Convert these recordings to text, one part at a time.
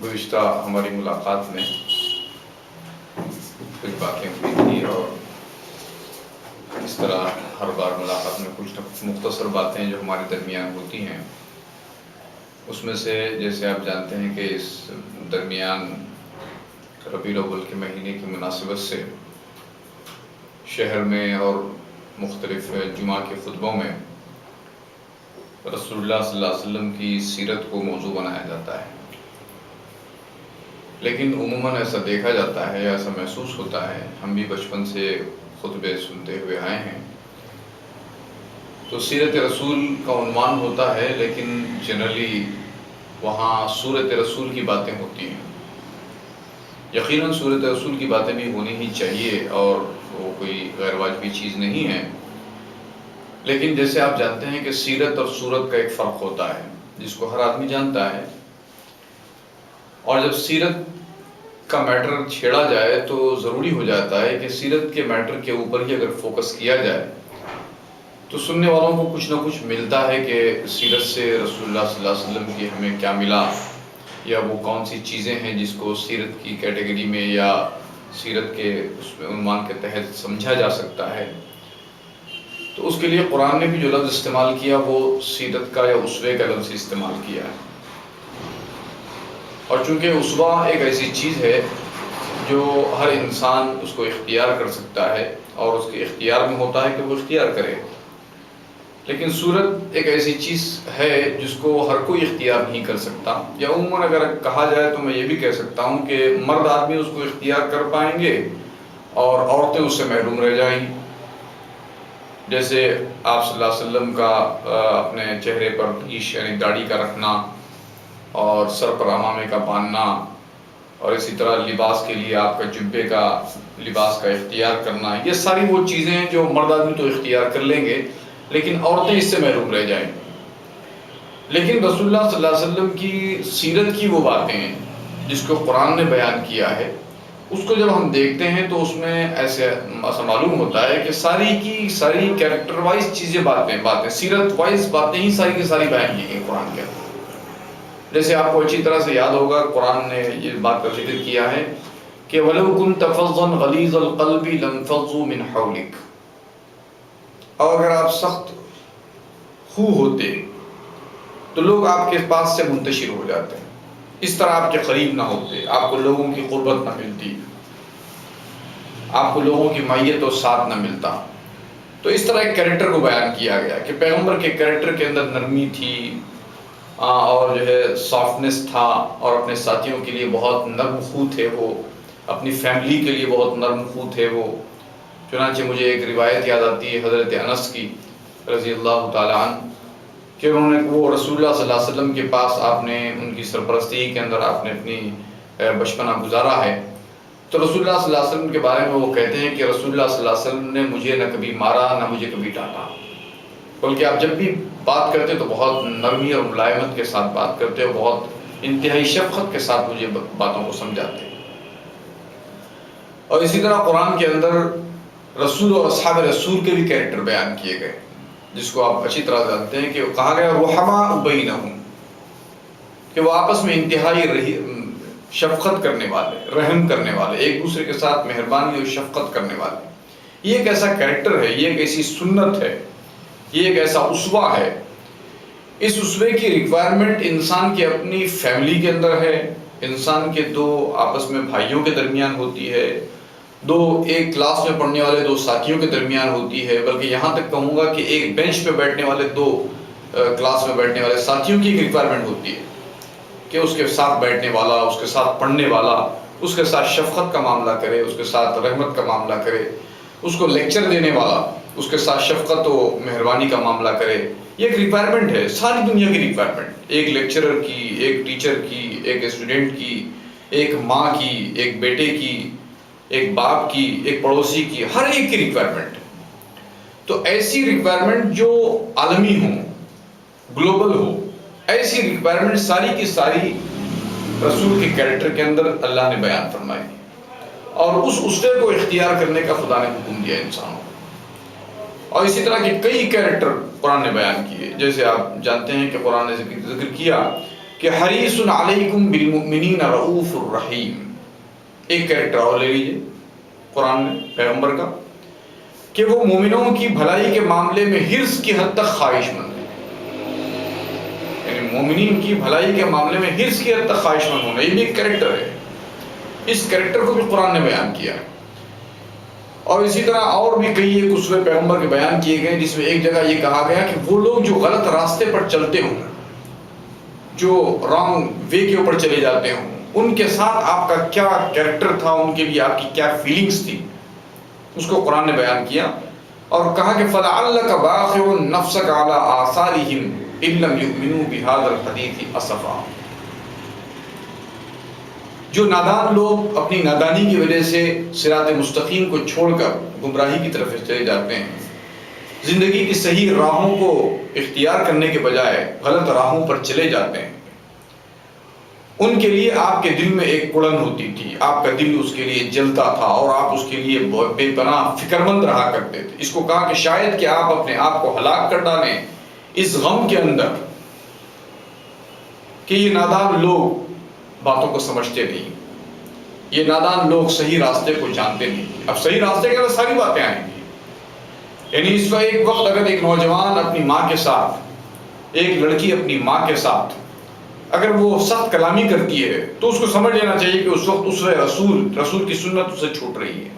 گزشتہ ہماری ملاقات میں کچھ باتیں ہوئی تھی، اور اس طرح ہر بار ملاقات میں کچھ مختصر باتیں جو ہمارے درمیان ہوتی ہیں، اس میں سے جیسے آپ جانتے ہیں کہ اس درمیان ربیع الاول کے مہینے کی مناسبت سے شہر میں اور مختلف جمعہ کے خطبوں میں رسول اللہ صلی اللہ علیہ وسلم کی سیرت کو موضوع بنایا جاتا ہے، لیکن عموماً ایسا دیکھا جاتا ہے، ایسا محسوس ہوتا ہے، ہم بھی بچپن سے خطبے سنتے ہوئے آئے ہیں تو سیرت رسول کا عنوان ہوتا ہے، لیکن جنرلی وہاں سورت رسول کی باتیں ہوتی ہیں۔ یقیناً سورت رسول کی باتیں بھی ہونی ہی چاہیے اور وہ کوئی غیر واجبی چیز نہیں ہے، لیکن جیسے آپ جانتے ہیں کہ سیرت اور سورت کا ایک فرق ہوتا ہے جس کو ہر آدمی جانتا ہے، اور جب سیرت کا میٹر چھیڑا جائے تو ضروری ہو جاتا ہے کہ سیرت کے میٹر کے اوپر ہی اگر فوکس کیا جائے تو سننے والوں کو کچھ نہ کچھ ملتا ہے کہ سیرت سے رسول اللہ صلی اللہ علیہ وسلم کی ہمیں کیا ملا، یا وہ کون سی چیزیں ہیں جس کو سیرت کی کیٹیگری میں یا سیرت کے اس میں عنوان کے تحت سمجھا جا سکتا ہے۔ تو اس کے لیے قرآن نے بھی جو لفظ استعمال کیا وہ سیرت کا یا اسوے کا لفظ استعمال کیا ہے، اور چونکہ اسوہ ایک ایسی چیز ہے جو ہر انسان اس کو اختیار کر سکتا ہے اور اس کے اختیار میں ہوتا ہے کہ وہ اختیار کرے، لیکن سورت ایک ایسی چیز ہے جس کو ہر کوئی اختیار نہیں کر سکتا، یا عموماً اگر کہا جائے تو میں یہ بھی کہہ سکتا ہوں کہ مرد آدمی اس کو اختیار کر پائیں گے اور عورتیں اس سے محروم رہ جائیں گی۔ جیسے آپ صلی اللہ علیہ وسلم کا اپنے چہرے پر ریش یعنی داڑھی کا رکھنا اور سر پر عمامے کا باندھنا، اور اسی طرح لباس کے لیے آپ کا جبے کا لباس کا اختیار کرنا، یہ ساری وہ چیزیں ہیں جو مرد آدمی تو اختیار کر لیں گے لیکن عورتیں اس سے محروم رہ جائیں گی۔ لیکن رسول اللہ صلی اللہ علیہ وسلم کی سیرت کی وہ باتیں ہیں جس کو قرآن نے بیان کیا ہے، اس کو جب ہم دیکھتے ہیں تو اس میں ایسا معلوم ہوتا ہے کہ ساری کی ساری کیریکٹر وائز چیزیں باتیں سیرت وائز باتیں ہی ساری کی ساری بیان کی گئی قرآن کے اندر۔ جیسے آپ کو اچھی طرح سے یاد ہوگا قرآن نے یہ بات کا ذکر کیا ہے کہ وَلَوْ كُنْتَ فَظًّا غَلِيظَ الْقَلْبِ لَانفَضُّوا مِنْ حَوْلِكَ، اور اگر آپ سخت خو ہوتے تو لوگ آپ کے پاس سے منتشر ہو جاتے ہیں، اس طرح آپ کے قریب نہ ہوتے، آپ کو لوگوں کی قربت نہ ملتی، آپ کو لوگوں کی معیت و ساتھ نہ ملتا۔ تو اس طرح ایک کریکٹر کو بیان کیا گیا کہ پیغمبر کے کریکٹر کے اندر نرمی تھی اور جو ہے سافٹنس تھا، اور اپنے ساتھیوں کے لیے بہت نرم خو تھے، وہ اپنی فیملی کے لیے بہت نرم خو تھے وہ۔ چنانچہ مجھے ایک روایت یاد آتی ہے حضرت انس کی رضی اللہ تعالیٰ عنہ کہ انہوں نے وہ رسول اللہ صلی اللہ علیہ وسلم کے پاس آپ نے ان کی سرپرستی کے اندر آپ نے اپنی بچپنا گزارا ہے، تو رسول اللہ صلی اللہ علیہ وسلم کے بارے میں وہ کہتے ہیں کہ رسول اللہ صلی اللہ علیہ وسلم نے مجھے نہ کبھی مارا نہ مجھے کبھی ڈانٹا، بلکہ آپ جب بھی بات کرتے تو بہت نرمی اور ملائمت کے ساتھ بات کرتے اور بہت انتہائی شفقت کے ساتھ مجھے باتوں کو سمجھاتے۔ اور اسی طرح قرآن کے اندر رسول اور اصحاب رسول کے بھی کیریکٹر بیان کیے گئے، جس کو آپ اچھی طرح جانتے ہیں کہ کہا گیا رحماء بینہم، کہ وہ آپس میں انتہائی شفقت کرنے والے، رحم کرنے والے، ایک دوسرے کے ساتھ مہربانی اور شفقت کرنے والے۔ یہ ایک ایسا کیریکٹر ہے، یہ ایک ایسی سنت ہے، یہ ایک ایسا اسوہ ہے۔ اس اسوے کی ریکوائرمنٹ انسان کی اپنی فیملی کے اندر ہے، انسان کے دو آپس میں بھائیوں کے درمیان ہوتی ہے، دو ایک کلاس میں پڑھنے والے دو ساتھیوں کے درمیان ہوتی ہے، بلکہ یہاں تک کہوں گا کہ ایک بینچ پہ بیٹھنے والے دو کلاس میں بیٹھنے والے ساتھیوں کی ایک ریکوائرمنٹ ہوتی ہے کہ اس کے ساتھ بیٹھنے والا، اس کے ساتھ پڑھنے والا، اس کے ساتھ شفقت کا معاملہ کرے، اس کے ساتھ رحمت کا معاملہ کرے، اس کو لیکچر دینے والا اس کے ساتھ شفقت و مہربانی کا معاملہ کرے۔ یہ ایک ریکوائرمنٹ ہے، ساری دنیا کی ریکوائرمنٹ، ایک لیکچرر کی، ایک ٹیچر کی، ایک اسٹوڈنٹ کی، ایک ماں کی، ایک بیٹے کی، ایک باپ کی، ایک پڑوسی کی، ہر ایک کی ریکوائرمنٹ ہے۔ تو ایسی ریکوائرمنٹ جو عالمی ہوں، گلوبل ہو، ایسی ریکوائرمنٹ ساری کی ساری رسول کے کیریکٹر کے اندر اللہ نے بیان فرمائی، اور اس اسوے کو اختیار کرنے کا خدا نے حکم دیا انسانوں کو۔ اور اسی طرح کے کئی کیریکٹر قرآن نے بیان کیے، جیسے آپ جانتے ہیں کہ قرآن نے ذکر کیا کہ کہ حریص علیکم بالمؤمنین رؤوف الرحیم. ایک کریکٹر اور لے لیجیے قرآن میں پیغمبر کا کہ وہ مومنوں کی بھلائی کے معاملے میں حرص کی حد تک خواہش مند ہے. یعنی مومنین کی بھلائی کے معاملے میں حرص کی حد تک خواہش مند ہونا، یہ بھی ایک کریکٹر ہے. اس کریکٹر کو بھی قرآن نے بیان کیا ہے. اور اسی طرح اور بھی کئی ایک اسوے پیغمبر کے بیان کیے گئے، جس میں ایک جگہ یہ کہا گیا کہ وہ لوگ جو غلط راستے پر چلتے ہوں، جو رانگ وے کے اوپر چلے جاتے ہوں، ان کے ساتھ آپ کا کیا کریکٹر تھا، ان کے لیے آپ کی کیا فیلنگز تھی، اس کو قرآن نے بیان کیا اور کہا کہ فَلَعَلَّكَ بَاخِعٌ نَفْسَكَ عَلَىٰ آثَارِهِمْ إِن لَّمْ يُؤْمِنُوا بِهَٰذَا الْحَدِيثِ أَسَفًا. جو نادان لوگ اپنی نادانی کی وجہ سے صراط مستقیم کو چھوڑ کر گمراہی کی طرف چلے جاتے ہیں، زندگی کی صحیح راہوں کو اختیار کرنے کے بجائے غلط راہوں پر چلے جاتے ہیں، ان کے لیے آپ کے دل میں ایک اڑن ہوتی تھی، آپ کا دل اس کے لیے جلتا تھا اور آپ اس کے لیے بے پناہ فکر مند رہا کرتے تھے. اس کو کہا کہ شاید کہ آپ اپنے آپ کو ہلاک کر ڈالیں اس غم کے اندر کہ یہ نادان لوگ باتوں کو سمجھتے نہیں، یہ نادان لوگ صحیح راستے کو جانتے نہیں. اب صحیح راستے کے اندر ساری باتیں آئیں گی. یعنی اس وقت ایک وقت اگر ایک نوجوان اپنی ماں کے ساتھ، ایک لڑکی اپنی ماں کے ساتھ اگر وہ سخت کلامی کرتی ہے تو اس کو سمجھ لینا چاہیے کہ اس وقت اسوہ رسول کی سنت اسے چھوٹ رہی ہے.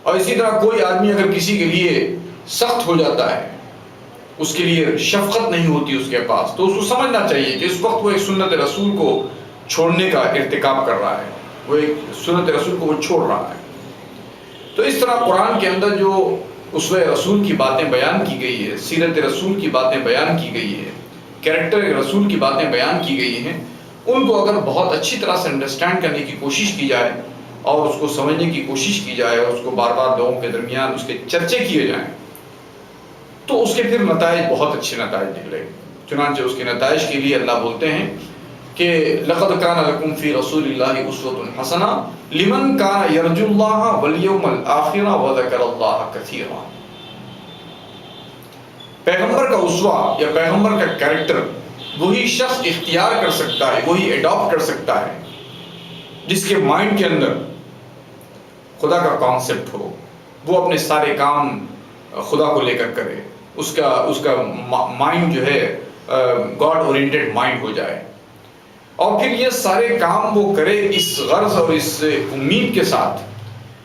اور اسی طرح کوئی آدمی اگر کسی کے لیے سخت ہو جاتا ہے، اس کے لیے شفقت نہیں ہوتی اس کے پاس، تو اس کو سمجھنا چاہیے کہ اس وقت وہ ایک سنت رسول کو چھوڑنے کا ارتکاب کر رہا ہے، وہ ایک سنت رسول کو وہ چھوڑ رہا ہے. تو اس طرح قرآن کے اندر جو اسوہ رسول کی باتیں بیان کی گئی ہے، سیرت رسول کی باتیں بیان کی گئی ہے، کریکٹر رسول کی باتیں بیان کی گئی ہیں، ان کو اگر بہت اچھی طرح سے انڈرسٹینڈ کرنے کی کوشش کی جائے اور اس کو سمجھنے کی کوشش کی جائے اور اس کو بار بار لوگوں کے درمیان اس کے چرچے کیے جائیں تو اس کے پھر نتائج بہت اچھے نتائج نکلے. چنانچہ اس کے نتائج کے لیے اللہ بولتے ہیں کہ لَقَدْ كَانَ لَكُمْ فِي رَسُولِ اللَّهِ أُسْوَةٌ حَسَنَةٌ لِمَنْ كَانَ يَرْجُو اللَّهَ وَالْيَوْمَ الْآخِرَ وَذَكَرَ اللَّهَ كَثِيرًا. پیغمبر کا اسوہ یا پیغمبر کا کریکٹر وہی شخص اختیار کر سکتا ہے، وہی اڈاپٹ کر سکتا ہے جس کے مائنڈ کے اندر خدا کا کانسیپٹ ہو، وہ اپنے سارے کام خدا کو لے کر کرے، اس کا مائنڈ جو ہے گاڈ اورینٹڈ مائنڈ ہو جائے، اور پھر یہ سارے کام وہ کرے اس غرض اور اس امید کے ساتھ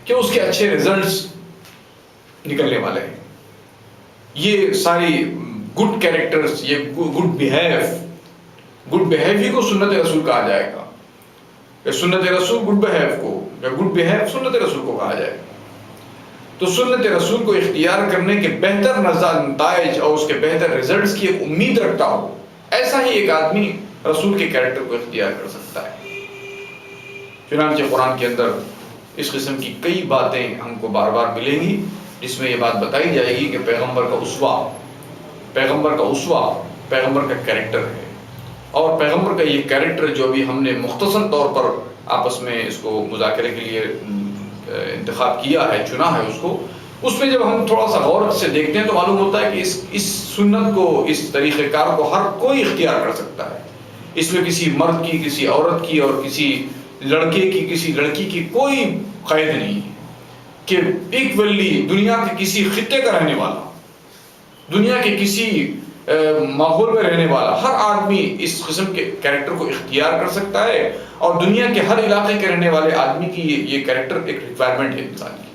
کہ اس کے اچھے ریزلٹس نکلنے والے ہیں. یہ ساری گڈ کیریکٹرز، یہ گڈ بہیو ہی کو سنت رسول کہا جائے گا، یا سنت رسول گڈ بہیو کو، یا گڈ بہیو سنت رسول کو کہا جائے گا. تو سنت رسول کو اختیار کرنے کے بہتر نتائج اور اس کے بہتر ریزلٹس کی امید رکھتا ہو، ایسا ہی ایک آدمی رسول کے کیریکٹر کو اختیار کر سکتا ہے. چنانچہ قرآن کے اندر اس قسم کی کئی باتیں ہم کو بار بار ملیں گی جس میں یہ بات بتائی جائے گی کہ پیغمبر کا اسوہ پیغمبر کا کیریکٹر ہے. اور پیغمبر کا یہ کیریکٹر جو بھی ہم نے مختصر طور پر آپس میں اس کو مذاکرے کے لیے انتخاب کیا ہے، چنا ہے اس میں جب ہم تھوڑا سا غور سے دیکھتے ہیں تو معلوم ہوتا ہے کہ اس سنت کو، اس طریقہ کار کو ہر کوئی اختیار کر سکتا ہے. اس میں کسی مرد کی، کسی عورت کی اور کسی لڑکے کی، کسی لڑکی کی کوئی قید نہیں ہے کہ ایکولی دنیا کے کسی خطے کا رہنے والا، دنیا کے کسی ماحول میں رہنے والا ہر آدمی اس قسم کے کیریکٹر کو اختیار کر سکتا ہے، اور دنیا کے ہر علاقے کے رہنے والے آدمی کی یہ کیریکٹر ایک ریکوائرمنٹ ہے انسان کی.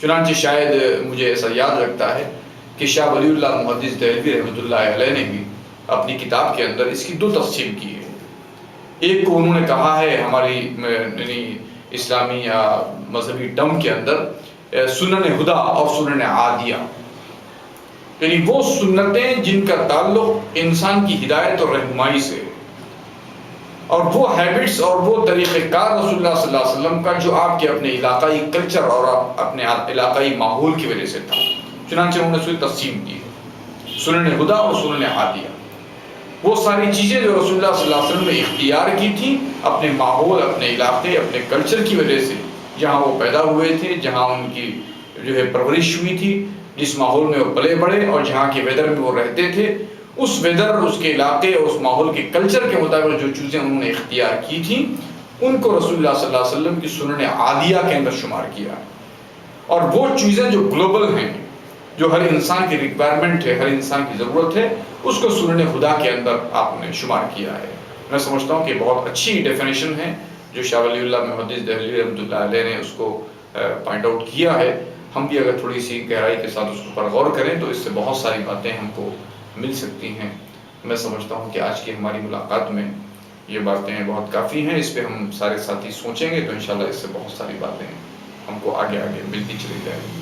چنانچہ شاید مجھے ایسا یاد رکھتا ہے کہ شاہ ولی اللہ محدث دہلوی رحمۃ اللہ علیہ نے بھی اپنی کتاب کے اندر اس کی دو تقسیم کی ہے. ایک کو انہوں نے کہا ہے ہماری یعنی اسلامی یا مذہبی ٹرم کے اندر سنن ہدا اور سنن عادیہ، یعنی وہ سنتیں جن کا تعلق انسان کی ہدایت اور رہنمائی سے، اور وہ ہیبٹس اور وہ طریقہ کار رسول اللہ صلی اللہ علیہ وسلم کا جو آپ کے اپنے علاقائی کلچر اور اپنے علاقائی ماحول کی وجہ سے تھا. چنانچہ انہوں نے اسے تقسیم کی سنن ہدا اور سنن عادیہ. وہ ساری چیزیں جو رسول اللہ صلی اللہ علیہ وسلم نے اختیار کی تھی اپنے ماحول، اپنے علاقے، اپنے کلچر کی وجہ سے، جہاں وہ پیدا ہوئے تھے، جہاں ان کی جو ہے پرورش ہوئی تھی، جس ماحول میں وہ پلے بڑھے اور جہاں کے ویدر میں وہ رہتے تھے، اس ویدر، اس کے علاقے اور اس ماحول کے کلچر کے مطابق جو چیزیں انہوں نے اختیار کی تھیں ان کو رسول اللہ صلی اللہ علیہ وسلم کی سنن عالیہ کے اندر شمار کیا. اور وہ چیزیں جو گلوبل ہیں، جو ہر انسان کی ریکوائرمنٹ ہے، ہر انسان کی ضرورت ہے، اس کو سنن خدا کے اندر آپ نے شمار کیا ہے. میں سمجھتا ہوں کہ بہت اچھی ڈیفینیشن ہے جو شاہ ولی اللہ محدث دہلوی رحمۃ اللہ علیہ نے اس کو پوائنٹ آؤٹ کیا ہے. ہم بھی اگر تھوڑی سی گہرائی کے ساتھ اس پر غور کریں تو اس سے بہت ساری باتیں ہم کو مل سکتی ہیں. میں سمجھتا ہوں کہ آج کی ہماری ملاقات میں یہ باتیں بہت کافی ہیں. اس پہ ہم سارے ساتھی سوچیں گے تو انشاءاللہ اس سے بہت ساری باتیں ہم کو آگے ملتی چلی جائیں گی.